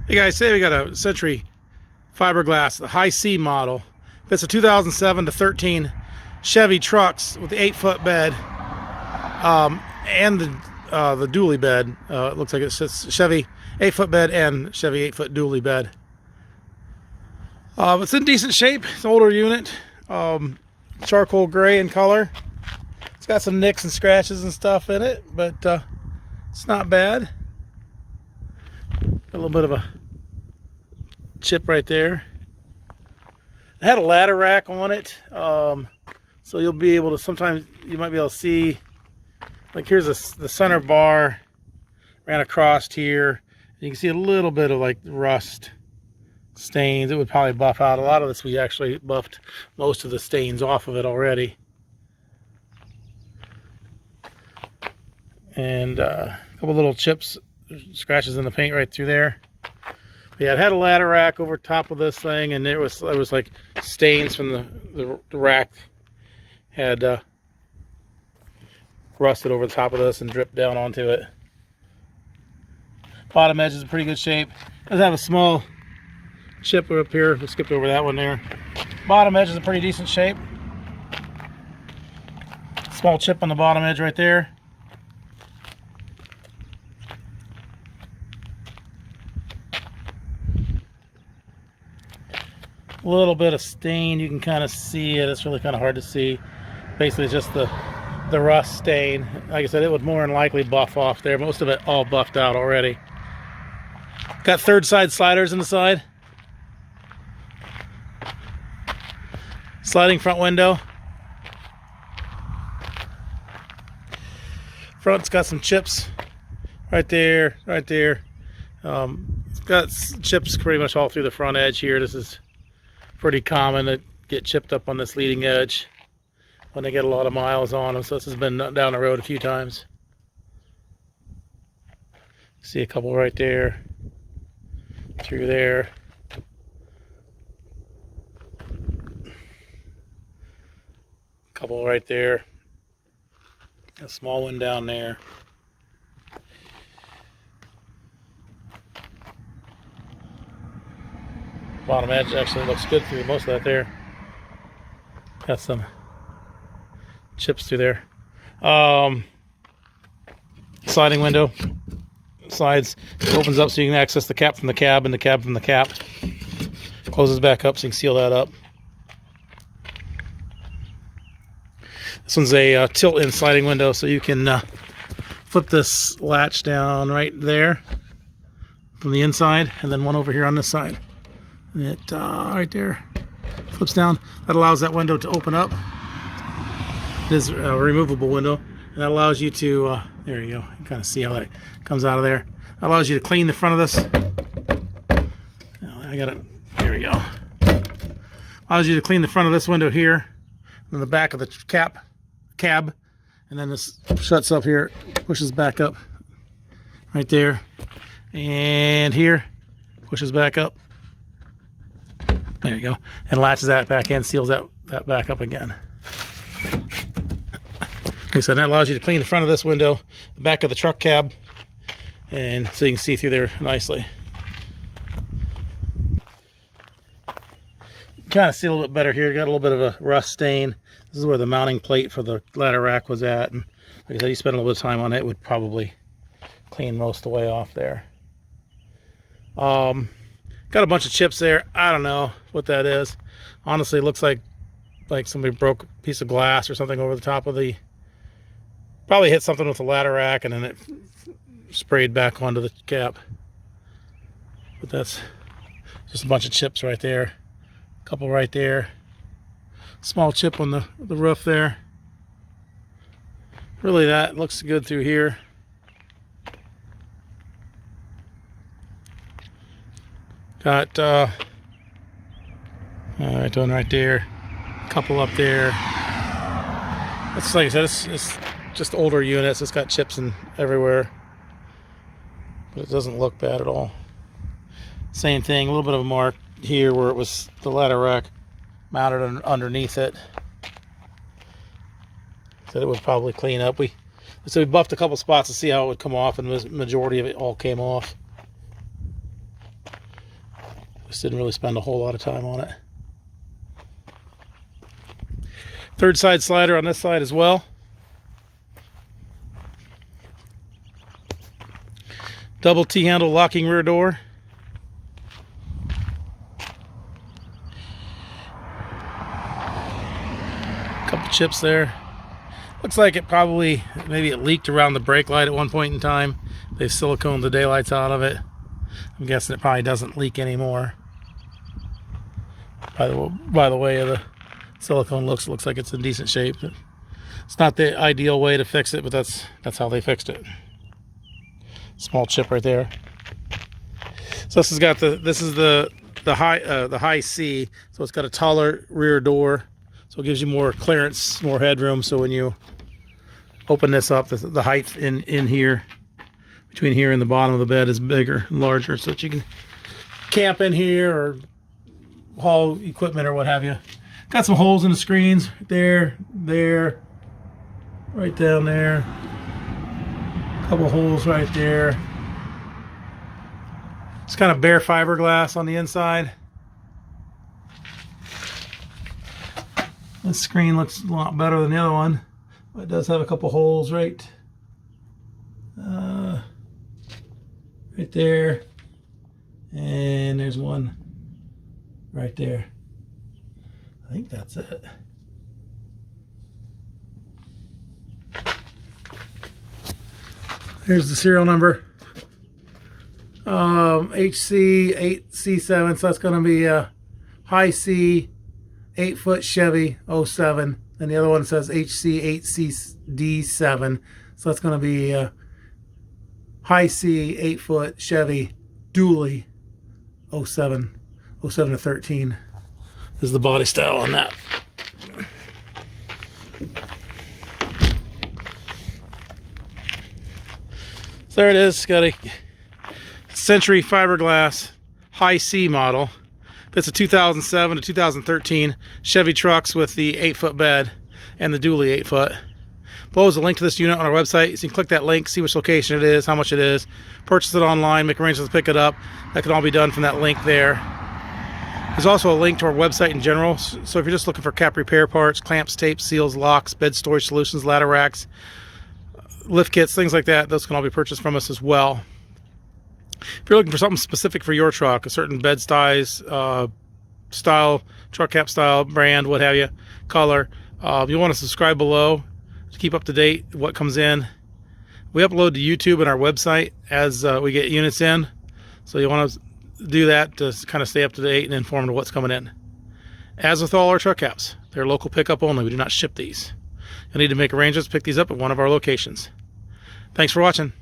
Hey guys, today we got a Century fiberglass, the High-C model. It's a 2007 to 13 Chevy trucks with the 8-foot bed and the dually bed. It looks like it's just Chevy 8-foot bed and Chevy 8-foot dually bed. It's in decent shape. It's an older unit, charcoal gray in color. It's got some nicks and scratches and stuff in it, but it's not bad. A little bit of a chip right there. It had a ladder rack on it, so you'll be able to, sometimes you might be able to see, like here's the center bar ran across here. You can see a little bit of like rust stains. It would probably buff out. A lot of this we actually buffed most of the stains off of it already. And a couple little chips, scratches in the paint right through there. But yeah, it had a ladder rack over top of this thing, and it was like stains from the rack had rusted over the top of this and dripped down onto it. Bottom edge is in pretty good shape. It does have a small chip up here. We skipped over that one there. Bottom edge is in pretty decent shape. Small chip on the bottom edge right there. A little bit of stain, you can kind of see it. It's really kind of hard to see. Basically it's just the rust stain. Like I said, it would more than likely buff off there. Most of it all buffed out already. Got third side sliders in the side. Sliding front window. Front's got some chips right there, right there. It's got chips pretty much all through the front edge here. This is pretty common to get chipped up on this leading edge when they get a lot of miles on them. So this has been down the road a few times. See a couple right there, through there. Couple right there. A small one down there. Bottom edge actually looks good through most of that there. Got some chips through there. Sliding window. Slides. Opens up so you can access the cap from the cab and the cab from the cap. Closes back up so you can seal that up. This one's a tilt-in sliding window, so you can flip this latch down right there from the inside, and then one over here on this side. And it right there flips down. That allows that window to open up. It is a removable window, and that allows you to there you go. You can kind of see how that comes out of there. That allows you to clean the front of this. I got it. Here we go. Allows you to clean the front of this window here, and the back of the cab, and then this shuts up here, pushes back up right there, and here pushes back up. There you go, and latches that back in, seals that back up again. Okay, so that allows you to clean the front of this window, the back of the truck cab, and so you can see through there nicely. Kind of see a little bit better here. Got a little bit of a rust stain. This is where the mounting plate for the ladder rack was at, and like I said, you spend a little bit of time on it, would probably clean most of the way off there. Got a bunch of chips there. I don't know what that is. Honestly, it looks like somebody broke a piece of glass or something over the top of the, probably hit something with the ladder rack and then it sprayed back onto the cap. But that's just a bunch of chips right there. A couple right there. Small chip on the roof there. Really, that looks good through here. Got alright, one right there, a couple up there. It's like I said, it's just older units. It's got chips in everywhere, but it doesn't look bad at all. Same thing, a little bit of a mark here where it was the ladder rack mounted underneath it. Said it would probably clean up. So we buffed a couple spots to see how it would come off, and the majority of it all came off. Just didn't really spend a whole lot of time on it. Third side slider on this side as well. Double T-handle locking rear door. Couple chips there. Looks like it probably, maybe it leaked around the brake light at one point in time. They've siliconed the daylights out of it. I'm guessing it probably doesn't leak anymore. By the way the silicone looks, it looks like it's in decent shape. It's not the ideal way to fix it, but that's how they fixed it. Small chip right there. So this has got the High-C, so it's got a taller rear door, so it gives you more clearance, more headroom. So when you open this up, the height in here, between here and the bottom of the bed, is bigger and larger, so that you can camp in here or haul equipment or what have you. Got some holes in the screens there, right down there. Couple holes right there. It's kind of bare fiberglass on the inside. This screen looks a lot better than the other one, but it does have a couple holes right there, and there's one right there. I think that's it. Here's the serial number. HC8C7, so that's going to be a High-C 8-foot Chevy 07. And the other one says HC8CD7, so that's going to be a High-C 8-foot Chevy dually 07 to 13. This is the body style on that. There it is. Got a Century fiberglass High-C model. It's a 2007 to 2013 Chevy trucks with the 8-foot bed and the dually 8-foot. Below is a link to this unit on our website. So you can click that link, see which location it is, how much it is, purchase it online, make arrangements to pick it up. That can all be done from that link there. There's also a link to our website in general. So if you're just looking for cap repair parts, clamps, tapes, seals, locks, bed storage solutions, ladder racks, lift kits, things like that, those can all be purchased from us as well. If you're looking for something specific for your truck, a certain bed size, style, truck cap style, brand, what have you, color, you'll want to subscribe below to keep up to date what comes in. We upload to YouTube and our website as we get units in, so you want to do that to kind of stay up to date and informed of what's coming in. As with all our truck caps, they're local pickup only. We do not ship these. You'll need to make arrangements to pick these up at one of our locations. Thanks for watching.